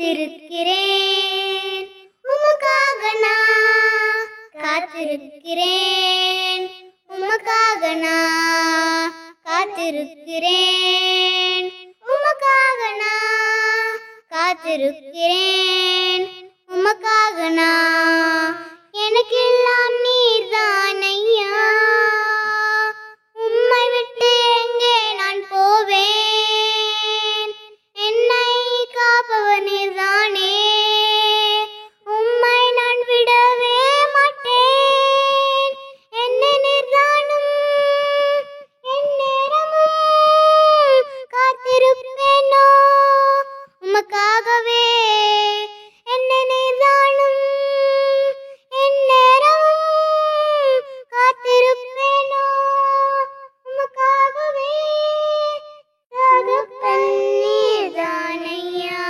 காத்திருக்கிறேன் உமக்காக நான் காத்திருக்கிறேன் உமக்காக நான் காத்திருக்கிறேன் உமக்காக நான் காத்திருக்கிறேன் உமக்காக நான் எனக்கெல்லாம் நீர்தான் ஐயா உம்மை விட்டு எங்கே நான் போவேன் என்னை காப்பவர் நீர்தானே உம்மை நான் விடவே மாட்டேன் என்னை நீர்தானும் எந்நேரமும் காத்திருப்பேனோ உமக்காகவே என்னை நீர்தானும் எந்நேரமும் காத்திருப்பேனோ உமக்காகவே தகப்பன் நீர்தானையா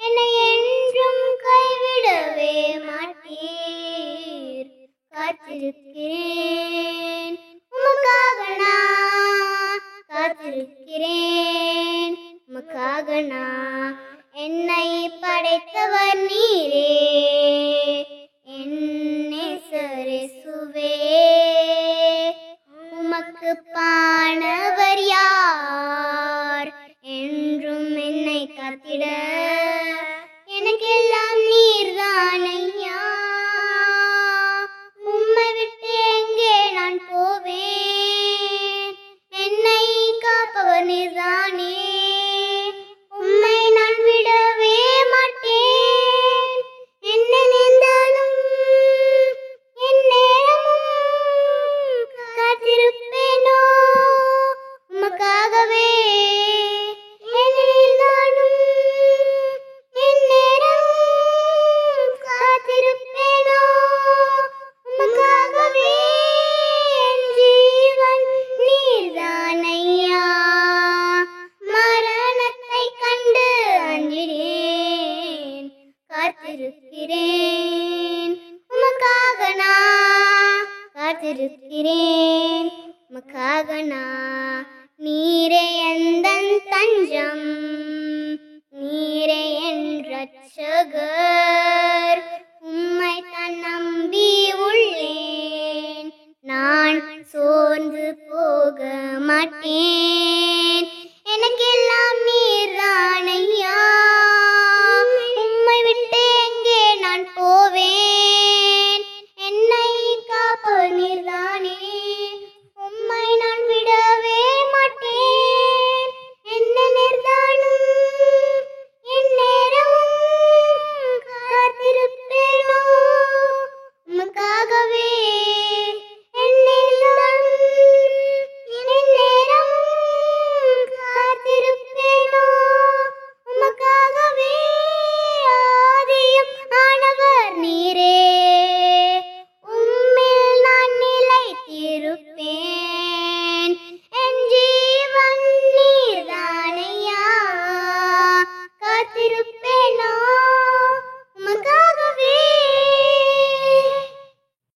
என்னை என்றும் கைவிடவே மாட்டீர் காத்திருக்கிறேன் உமக்காக நான் காத்திருக்கிறேன் உமக்காக நான் என்னை படைத்தவர் நீரே என் நேசரேசுவே உமக்கு பானவர் யார் என்றும் என்னை காத்திட எனக்கெல்லாம் நீர்தான் ஐயா உம்மை விட்டு எங்கே நான் போவேன் என்னை காப்பவர் நீர்தானே உம்மை நான் விடவே மாட்டேன் என்னை நேர்ந்தாலும் எந்நேரமும் காத்திருப்பேனோ உமக்காகவே என்னை நேர்ந்தாலும் எந்நேரமும் காத்திருப்பேனோ உமக்காகவே என் ஜீவன் நீர்தான் ஐயா மரணத்தை கண்டு அஞ்சிடி